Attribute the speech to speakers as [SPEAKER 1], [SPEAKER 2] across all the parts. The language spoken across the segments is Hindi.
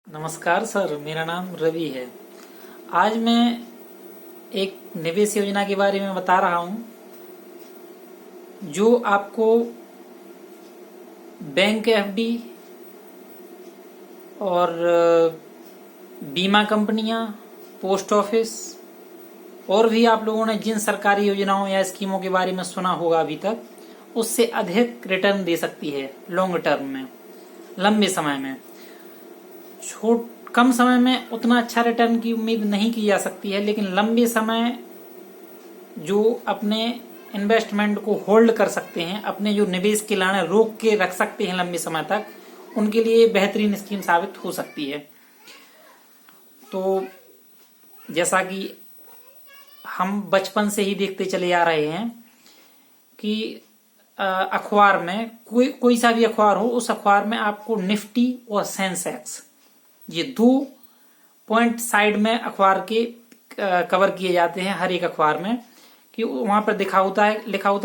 [SPEAKER 1] नमस्कार सर, मेरा नाम रवि है। आज मैं एक निवेश योजना के बारे में बता रहा हूं जो आपको बैंक एफडी और बीमा कंपनियां, पोस्ट ऑफिस और भी आप लोगों ने जिन सरकारी योजनाओं या स्कीमों के बारे में सुना होगा अभी तक, उससे अधिक रिटर्न दे सकती है लॉन्ग टर्म में, लंबे समय में। कम समय में उतना अच्छा रिटर्न की उम्मीद नहीं की जा सकती है, लेकिन लंबे समय जो अपने इन्वेस्टमेंट को होल्ड कर सकते हैं, अपने जो निवेश के लाने रोक के रख सकते हैं लंबे समय तक, उनके लिए बेहतरीन स्कीम साबित हो सकती है। तो जैसा कि हम बचपन से ही देखते चले आ रहे हैं कि अखबार में कोई सा भी अखबार हो, उस अखबार में आपको निफ्टी और सेंसेक्स, ये 2 पॉइंट साइड में अखबार के कवर किए जाते हैं हर एक अखबार में, कि वहां पर लिखा होता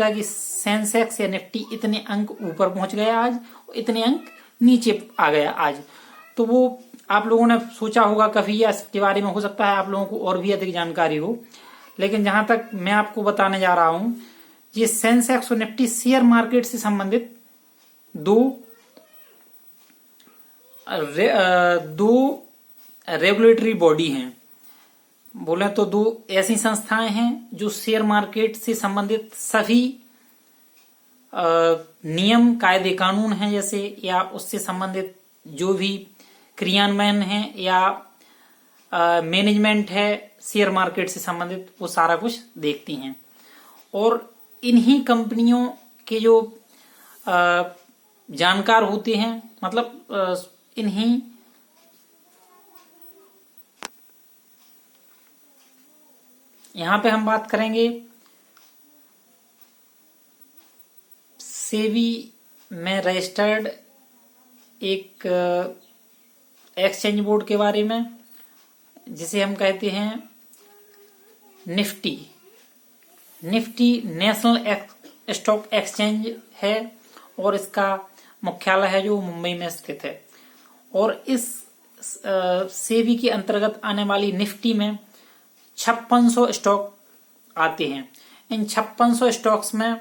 [SPEAKER 1] है कि सेंसेक्स या निफ्टी इतने अंक ऊपर पहुंच गया आज, इतने अंक नीचे आ गया आज। तो वो आप लोगों ने सोचा होगा कभी, या इसके बारे में हो सकता है आप लोगों को और भी अधिक जानकारी हो, लेकिन जहां तक मैं आपको बताने जा रहा हूं, ये सेंसेक्स और निफ्टी शेयर मार्केट से संबंधित दो रेगुलेटरी बॉडी हैं। बोले तो 2 ऐसी संस्थाएं हैं जो शेयर मार्केट से संबंधित सभी नियम, कायदे, कानून हैं जैसे, या उससे संबंधित जो भी क्रियान्वयन है या मैनेजमेंट है शेयर मार्केट से संबंधित, वो सारा कुछ देखती हैं। और इन्हीं कंपनियों के जो जानकार होते हैं, मतलब इन्हीं यहां पे हम बात करेंगे सेबी में रजिस्टर्ड एक एक्सचेंज बोर्ड के बारे में, जिसे हम कहते हैं Nifty. Nifty national stock exchange है और इसका मुख्यालय है जो मुंबई में स्थित है। और इस सेबी के अंतर्गत आने वाली निफ्टी में 5600 स्टॉक आते हैं। इन 5600 स्टॉक्स में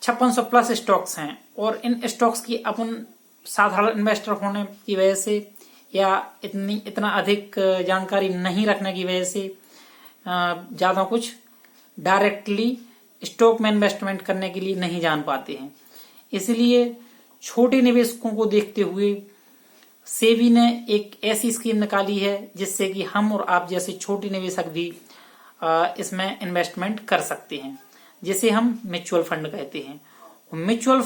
[SPEAKER 1] 5600 प्लस स्टॉक्स हैं, और इन स्टॉक्स की अपन साधारण इन्वेस्टर होने की वजह से या इतना अधिक जानकारी नहीं रखने की वजह से ज्यादा कुछ डायरेक्टली स्टॉक में इन्वेस्टमेंट करने के लिए नहीं जान पाते हैं। इसलिए छोटे निवेशकों को देखते हुए सेबी ने एक ऐसी स्कीम निकाली है जिससे कि हम और आप जैसे छोटे निवेशक भी इसमें इन्वेस्टमेंट कर सकते हैं, जिसे हम म्यूचुअल फंड कहते हैं। म्यूचुअल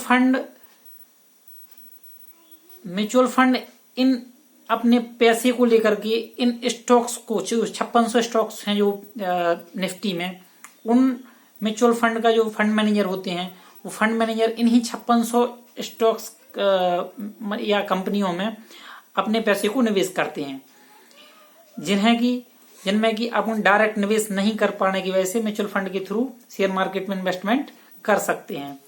[SPEAKER 1] फंड इन अपने पैसे को लेकर के इन स्टॉक्स को, 5600 स्टॉक्स हैं जो निफ्टी में, उन म्यूचुअल फंड का जो फंड मैनेजर होते हैं, वो फंड मैनेजर इन्हीं 5600 स्टॉक्स या कंपनियों में अपने पैसे को निवेश करते हैं, जिनमें कि अपन डायरेक्ट निवेश नहीं कर पाने की वजह से म्यूचुअल फंड के थ्रू शेयर मार्केट में इन्वेस्टमेंट कर सकते हैं।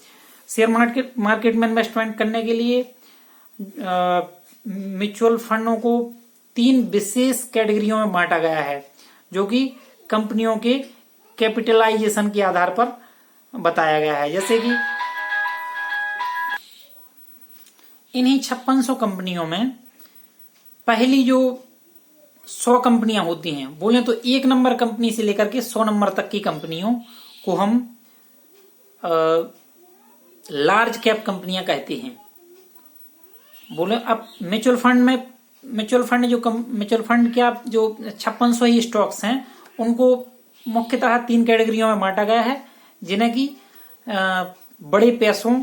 [SPEAKER 1] शेयर मार्केट में इन्वेस्टमेंट करने के लिए म्यूचुअल फंडों को 3 विशेष कैटेगरियों में बांटा गया है, जो कि कंपनियों के कैपिटलाइजेशन के आधार पर बताया गया है। जैसे कि इन्हीं 5600 कंपनियों में पहली जो 100 कंपनियां होती हैं, बोले तो 1 नंबर कंपनी से लेकर के 100 नंबर तक की कंपनियों को हम लार्ज कैप कंपनियां कहते हैं। बोले अब म्यूचुअल फंड क्या, जो 5600 ही स्टॉक्स हैं, उनको मुख्यतः 3 कैटेगरियों में बांटा गया है, जिन्हें कि बड़े पैसों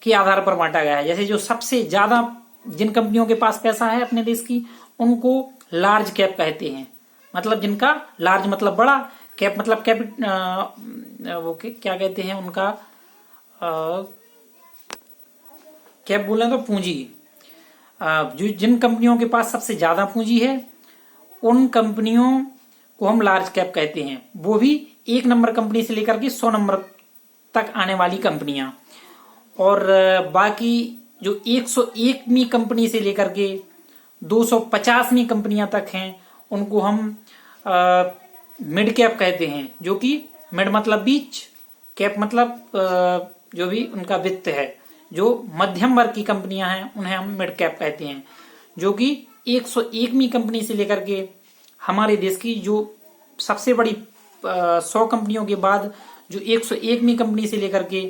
[SPEAKER 1] के आधार पर बांटा गया है। जैसे जो सबसे ज्यादा जिन कंपनियों के पास पैसा है अपने देश की, उनको लार्ज कैप कहते हैं। मतलब जिनका लार्ज मतलब बड़ा, कैप मतलब वो क्या कहते हैं उनका, कैप बोले तो पूंजी। जिन कंपनियों के पास सबसे ज्यादा पूंजी है, उन कंपनियों को हम लार्ज कैप कहते हैं। वो भी 1 नंबर कंपनी से लेकर के 100 नंबर तक आने वाली कंपनियां। और बाकी जो 101वीं कंपनी से लेकर के 250वीं कंपनियां तक हैं उनको हम मिड कैप कहते हैं, जो कि मिड मतलब बीच, कैप मतलब जो भी उनका वित्त है, जो मध्यम वर्ग की कंपनियां हैं उन्हें हम मिड कैप कहते हैं। जो कि 101वीं कंपनी से लेकर के हमारे देश की जो सबसे बड़ी 100 कंपनियों के बाद जो 101वीं कंपनी से लेकर के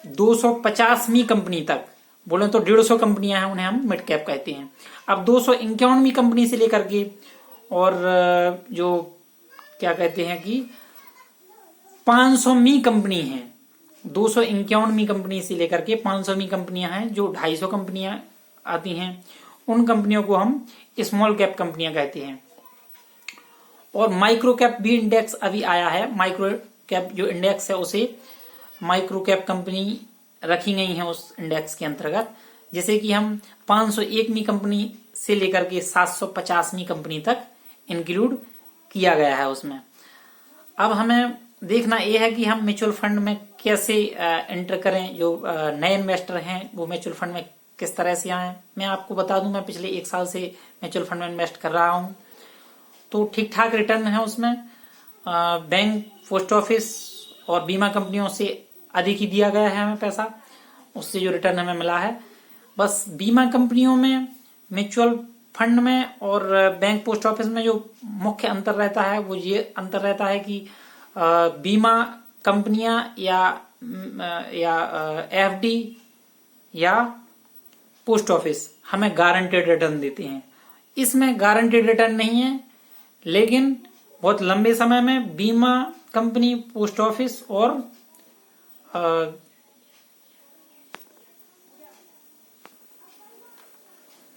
[SPEAKER 1] 250वीं कंपनी तक बोले तो 150 कंपनियां हैं, उन्हें हम मिड कैप कहते हैं। अब 251वीं कंपनी से लेकर के और जो क्या कहते हैं कि 500वीं कंपनी है, 251वीं कंपनी से लेकर के 500वीं कंपनियां हैं, जो 250 कंपनियां आती हैं, उन कंपनियों को हम स्मॉल कैप कंपनियां कहते हैं। और माइक्रो कैप भी इंडेक्स अभी आया है, माइक्रो कैप जो इंडेक्स है उसे माइक्रो कैप कंपनी रखी गई है उस इंडेक्स के अंतर्गत, जैसे कि हम 501वीं कंपनी से लेकर के 750वीं कंपनी तक इंक्लूड किया गया है उसमें। अब हमें देखना यह है कि हम म्यूचुअल फंड में कैसे एंटर करें, जो नए इन्वेस्टर हैं वो म्यूचुअल फंड में किस तरह से आए। मैं आपको बता दूं, मैं पिछले 1 साल से म्यूचुअल फंड में इन्वेस्ट कर रहा हूं, तो ठीक ठाक रिटर्न है उसमें। बैंक, पोस्ट ऑफिस और बीमा कंपनियों से अधिक ही दिया गया है हमें पैसा, उससे जो रिटर्न हमें मिला है। बस बीमा कंपनियों में, म्यूचुअल फंड में और बैंक, पोस्ट ऑफिस में जो मुख्य अंतर रहता है वो ये अंतर रहता है कि बीमा कंपनियां या एफडी या पोस्ट ऑफिस हमें गारंटेड रिटर्न देते हैं। इसमें गारंटेड रिटर्न नहीं है, लेकिन बहुत लंबे समय में बीमा कंपनी, पोस्ट ऑफिस और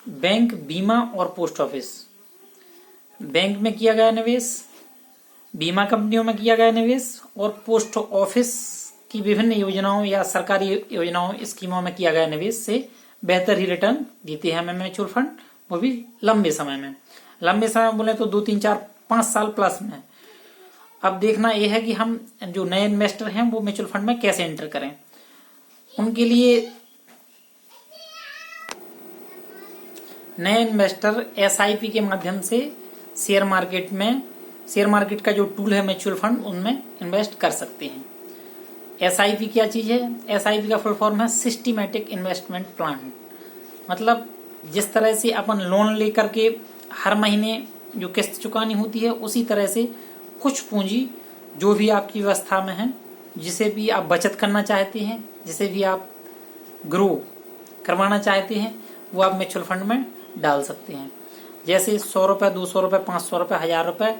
[SPEAKER 1] बैंक, बीमा और पोस्ट ऑफिस, बैंक में किया गया निवेश, बीमा कंपनियों में किया गया निवेश और पोस्ट ऑफिस की विभिन्न योजनाओं या सरकारी योजनाओं, स्कीमों में किया गया निवेश से बेहतर ही रिटर्न देते हैं हमें म्यूचुअल फंड, वो भी लंबे समय में। लंबे समय बोले तो 2, 3, 4, 5 साल प्लस में। अब देखना यह है कि हम जो नए इन्वेस्टर हैं वो म्यूचुअल फंड में कैसे एंटर करें। उनके लिए नए इन्वेस्टर SIP के माध्यम से शेयर मार्केट का जो टूल है म्यूचुअल फंड, उनमें इन्वेस्ट कर सकते हैं। SIP क्या चीज है? SIP का फुल फॉर्म है सिस्टमैटिक इन्वेस्टमेंट प्लान। मतलब जिस तरह से अपन लोन लेकर के हर महीने जो किस्त चुकानी होती है, उसी तरह से कुछ पूंजी जो भी आपकी व्यवस्था में है, जिसे भी आप बचत करना चाहते हैं, जिसे भी आप ग्रो करवाना चाहते हैं, वो आप म्यूचुअल फंड में डाल सकते हैं। जैसे 100 रुपए, 200 रुपए, 500 रुपए, 1000 रुपए,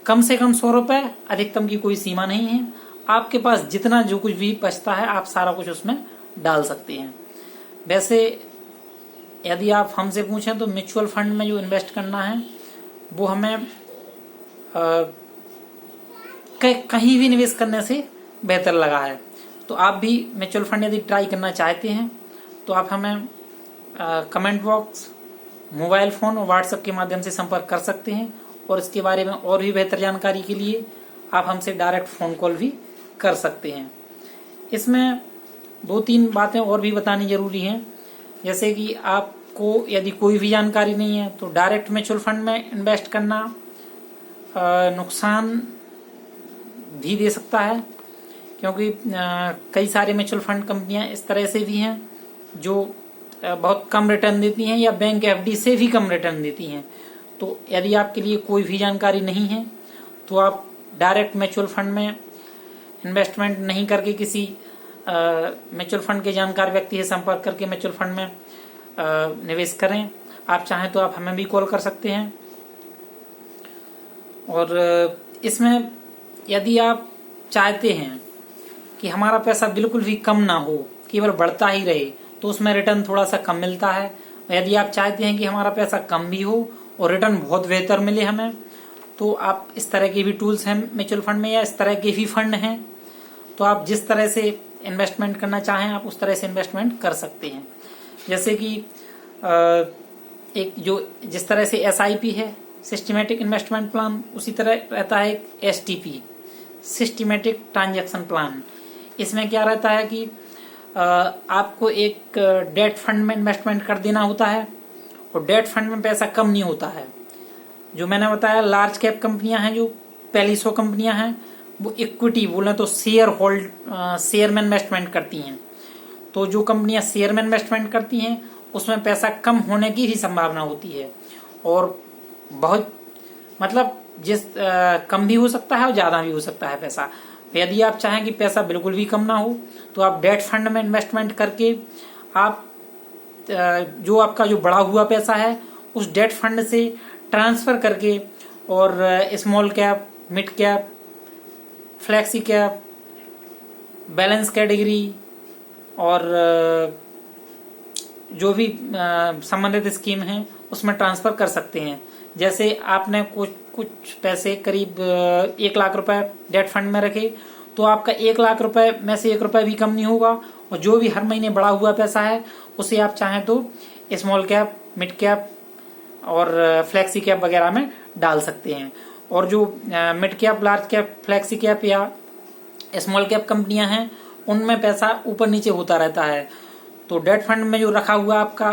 [SPEAKER 1] कम से कम 100 रुपए, अधिकतम की कोई सीमा नहीं है। आपके पास जितना जो कुछ भी बचता है आप सारा कुछ उसमें डाल सकते हैं। वैसे यदि आप हमसे पूछें तो म्यूचुअल फंड में जो इन्वेस्ट करना है वो हमें कहीं भी निवेश करने से बेहतर लगा है। तो आप भी म्यूचुअल फंड यदि ट्राई करना चाहते हैं तो आप हमें कमेंट बॉक्स, मोबाइल फोन और व्हाट्सएप के माध्यम से संपर्क कर सकते हैं। और इसके बारे में और भी बेहतर जानकारी के लिए आप हमसे डायरेक्ट फोन कॉल भी कर सकते हैं। इसमें 2-3 बातें और भी बतानी जरूरी हैं, जैसे कि आपको यदि कोई भी जानकारी नहीं है तो डायरेक्ट म्यूचुअल फंड में इन्वेस्ट करना नुकसान भी दे सकता है, क्योंकि कई सारे म्यूचुअल फंड कंपनियां इस तरह से भी हैं जो बहुत कम रिटर्न देती हैं या बैंक FD से भी कम रिटर्न देती हैं। तो यदि आपके लिए कोई भी जानकारी नहीं है तो आप डायरेक्ट म्यूचुअल फंड में इन्वेस्टमेंट नहीं करके किसी म्यूचुअल फंड के जानकार व्यक्ति से संपर्क करके म्यूचुअल फंड में निवेश करें। आप चाहें तो आप हमें भी कॉल कर सकते हैं। और इसमें यदि आप चाहते हैं कि हमारा पैसा बिल्कुल भी कम ना हो, केवल बढ़ता ही रहे, तो उसमें रिटर्न थोड़ा सा कम मिलता है। यदि आप चाहते हैं कि हमारा पैसा कम भी हो और रिटर्न बहुत बेहतर मिले हमें, तो आप इस तरह के भी टूल्स हैं म्यूचुअल फंड में या इस तरह के भी फंड हैं। तो आप जिस तरह से इन्वेस्टमेंट करना चाहें आप उस तरह से इन्वेस्टमेंट कर सकते हैं। जैसे कि एक जो जिस तरह से SIP है, सिस्टमैटिक इन्वेस्टमेंट प्लान, उसी तरह रहता है STP, सिस्टमैटिक ट्रांजैक्शन प्लान। इसमें क्या रहता है कि आपको एक डेट फंड में इन्वेस्टमेंट कर देना होता है, और डेट फंड में पैसा कम नहीं होता है। जो मैंने बताया लार्ज कैप कंपनियां हैं, जो पहली 100 कंपनियां हैं, वो इक्विटी बोले तो शेयर में इन्वेस्टमेंट करती हैं। तो जो कंपनियां शेयर में इन्वेस्टमेंट करती हैं उसमें पैसा कम होने की भी संभावना होती है, और बहुत मतलब कम भी हो सकता है और ज्यादा भी हो सकता है पैसा। यदि आप चाहें कि पैसा बिल्कुल भी कम ना हो तो आप डेट फंड में इन्वेस्टमेंट करके आप जो आपका जो बढ़ा हुआ पैसा है उस डेट फंड से ट्रांसफर करके और small cap, mid cap, flexi cap, balance category और जो भी संबंधित स्कीम है उसमें ट्रांसफर कर सकते हैं। जैसे आपने कुछ पैसे करीब 1 लाख रुपए डेट फंड में रखे तो आपका 1 लाख रुपए में से 1 रुपए भी कम नहीं होगा, और जो भी हर महीने बढ़ा हुआ पैसा है उसे आप चाहें तो स्मॉल कैप, मिड कैप और फ्लेक्सी कैप वगैरह में डाल सकते हैं। और जो mid cap, large cap, flexi cap या स्मॉल कैप कंपनियां हैं उनमें पैसा ऊपर नीचे होता रहता है। तो डेट फंड में जो रखा हुआ आपका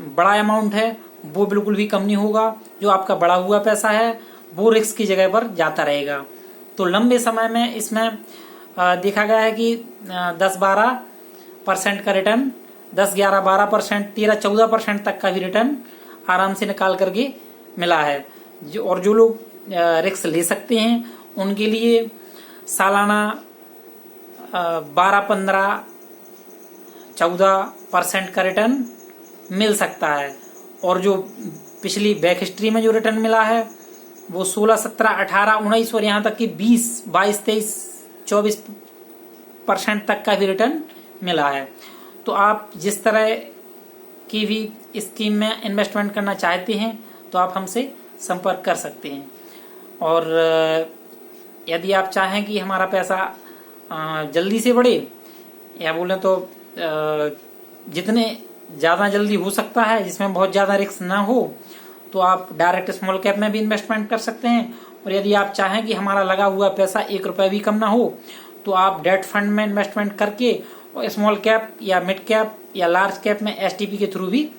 [SPEAKER 1] बड़ा अमाउंट है वो बिल्कुल भी कम नहीं होगा। जो आपका बढ़ा हुआ पैसा है वो रिस्क की जगह पर जाता रहेगा। तो लंबे समय में इसमें देखा गया है कि 10-12% का रिटर्न, 10-11-12%, 13-14% तक का भी रिटर्न आराम से निकाल करके मिला है। जो लोग रिस्क ले सकते हैं उनके लिए सालाना 12-15-14% का रिटर्न मिल सकता है। और जो पिछली बैक हिस्ट्री में जो रिटर्न मिला है वो 16, 17, 18, 19 और यहाँ तक कि 20, 22, 23, 24% तक का भी रिटर्न मिला है। तो आप जिस तरह की भी स्कीम में इन्वेस्टमेंट करना चाहते हैं तो आप हमसे संपर्क कर सकते हैं। और यदि आप चाहें कि हमारा पैसा जल्दी से बढ़े, या बोले तो जितने ज़्यादा जल्दी हो सकता है, जिसमें बहुत ज़्यादा रिस्क ना हो, तो आप डायरेक्ट स्मॉल कैप में भी इन्वेस्टमेंट कर सकते हैं। और यदि आप चाहें कि हमारा लगा हुआ पैसा 1 रुपए भी कम ना हो तो आप डेट फंड में इन्वेस्टमेंट करके और स्मॉल कैप या मिड कैप या लार्ज कैप में एसटीपी के थ्रू भी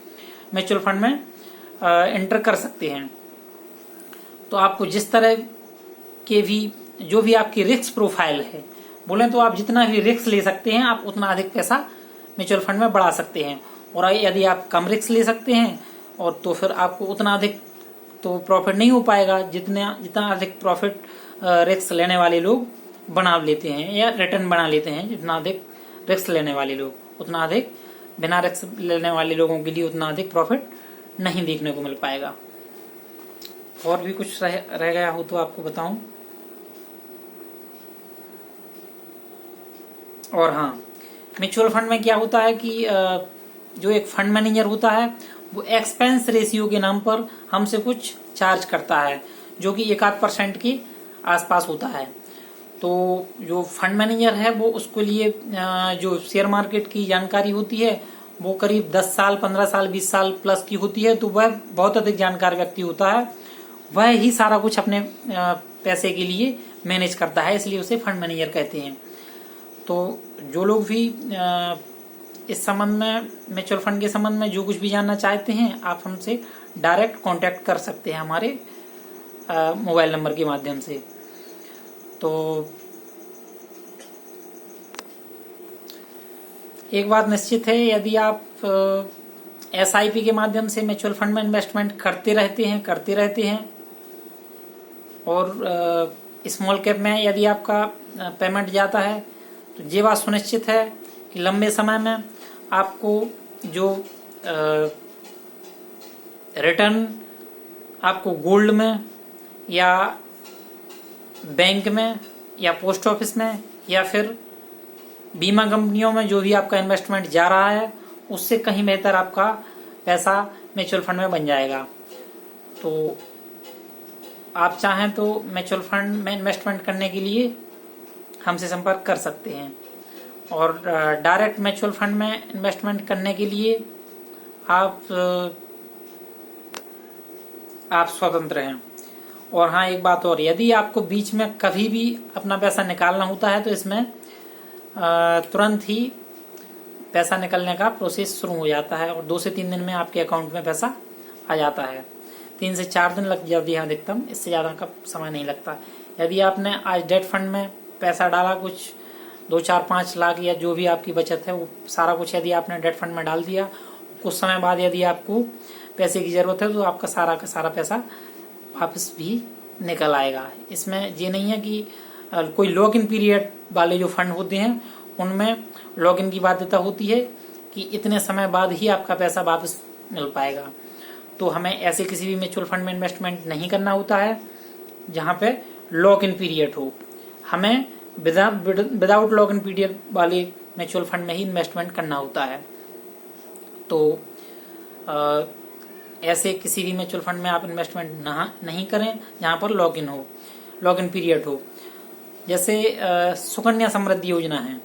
[SPEAKER 1] म्यूचुअल फंड में एंटर कर सकते हैं। तो आपको जिस तरह के भी जो भी आपकी रिस्क प्रोफाइल है, बोले तो आप जितना भी रिस्क ले सकते हैं आप उतना अधिक पैसा म्यूचुअल फंड में बढ़ा सकते हैं। और यदि आप कम रिस्क ले सकते हैं और तो फिर आपको उतना अधिक तो प्रॉफिट नहीं हो पाएगा जितना अधिक प्रॉफिट रिस्क लेने वाले लोग बना लेते हैं या रिटर्न बना लेते हैं। जितना अधिक रिस्क लेने वाले लोग उतना अधिक, बिना रिस्क लेने वाले लोगों के लिए उतना अधिक प्रॉफिट नहीं देखने को मिल पाएगा। और भी कुछ रह गया हो तो आपको बताऊं। और हाँ, म्यूचुअल फंड में क्या होता है कि जो एक फंड मैनेजर होता है वो एक्सपेंस रेशियो के नाम पर हमसे कुछ चार्ज करता है, जो कि 1-8% के आसपास होता है। तो जो फंड मैनेजर है वो उसके लिए जो शेयर मार्केट की जानकारी होती है वो करीब 10 साल, 15 साल, 20 साल प्लस की होती है। तो वह बहुत अधिक जानकार व्यक्ति होता है, वह ही सारा कुछ अपने पैसे के लिए मैनेज करता है, इसलिए उसे फंड मैनेजर कहते हैं। तो जो लोग भी इस संबंध में, म्यूचुअल फंड के संबंध में जो कुछ भी जानना चाहते हैं आप हमसे डायरेक्ट कांटेक्ट कर सकते हैं हमारे मोबाइल नंबर के माध्यम से। तो एक बात निश्चित है, यदि आप एसआईपी के माध्यम से म्यूचुअल फंड में इन्वेस्टमेंट करते रहते हैं और स्मॉल कैप में यदि आपका पेमेंट जाता है तो ये बात सुनिश्चित है कि लंबे समय में आपको जो रिटर्न आपको गोल्ड में या बैंक में या पोस्ट ऑफिस में या फिर बीमा कंपनियों में जो भी आपका इन्वेस्टमेंट जा रहा है उससे कहीं बेहतर आपका पैसा म्यूचुअल फंड में बन जाएगा। तो आप चाहें तो म्यूचुअल फंड में इन्वेस्टमेंट करने के लिए हमसे संपर्क कर सकते हैं। और डायरेक्ट म्यूचुअल फंड में इन्वेस्टमेंट करने के लिए आप स्वतंत्र हैं। और हाँ, एक बात और, यदि आपको बीच में कभी भी अपना पैसा निकालना होता है तो इसमें तुरंत ही पैसा निकलने का प्रोसेस शुरू हो जाता है और 2 से 3 दिन में आपके अकाउंट में पैसा आ जाता है। 3 से 4 दिन लग जाती है अधिकतम, इससे ज़्यादा का समय नहीं लगता। यदि आपने आज डेट फंड में पैसा डाला, कुछ 2, 4, 5 लाख या जो भी आपकी बचत है वो सारा कुछ यदि आपने डेट फंड में डाल दिया, कुछ समय बाद यदि आपको पैसे की जरूरत है तो आपका सारा का सारा पैसा वापस भी निकल आएगा। इसमें ये नहीं है कि कोई लॉक इन पीरियड वाले जो फंड होते हैं उनमें लॉग इन की बाध्यता होती है कि इतने समय बाद ही आपका पैसा वापस मिल पाएगा। तो हमें ऐसे किसी भी म्यूचुअल फंड में इन्वेस्टमेंट नहीं करना होता है जहां पे लॉक इन पीरियड हो। हमें विदाउट लॉक इन पीरियड वाले म्यूचुअल फंड में ही इन्वेस्टमेंट करना होता है। तो ऐसे किसी भी म्यूचुअल फंड में आप इन्वेस्टमेंट नहीं करें जहां पर लॉक इन पीरियड हो। जैसे सुकन्या समृद्धि योजना है,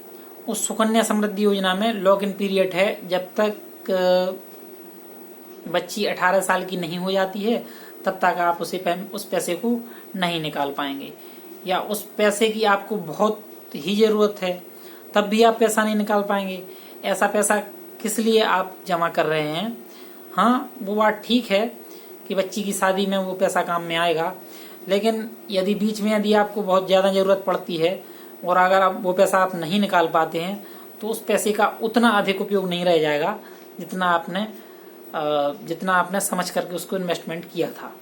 [SPEAKER 1] उस सुकन्या समृद्धि योजना में लॉक इन पीरियड है जब तक बच्ची 18 साल की नहीं हो जाती है तब तक आप उस पैसे को नहीं निकाल पाएंगे, या उस पैसे की आपको बहुत ही जरूरत है तब भी आप पैसा नहीं निकाल पाएंगे। ऐसा पैसा किस लिए आप जमा कर रहे हैं? हाँ, वो बात ठीक है कि बच्ची की शादी में वो पैसा काम में आएगा, लेकिन यदि बीच में यदि आपको बहुत ज्यादा जरूरत पड़ती है और अगर आप वो पैसा आप नहीं निकाल पाते हैं तो उस पैसे का उतना अधिक उपयोग नहीं रह जाएगा जितना आपने समझ करके उसको इन्वेस्टमेंट किया था।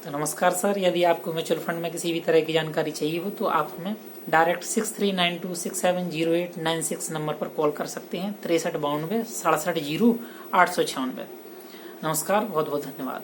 [SPEAKER 1] तो नमस्कार सर, यदि आपको म्यूचुअल फंड में किसी भी तरह की जानकारी चाहिए हो तो आप हमें डायरेक्ट 6392670896 नंबर पर कॉल कर सकते हैं। 6392 67 0 896। नमस्कार, बहुत बहुत धन्यवाद।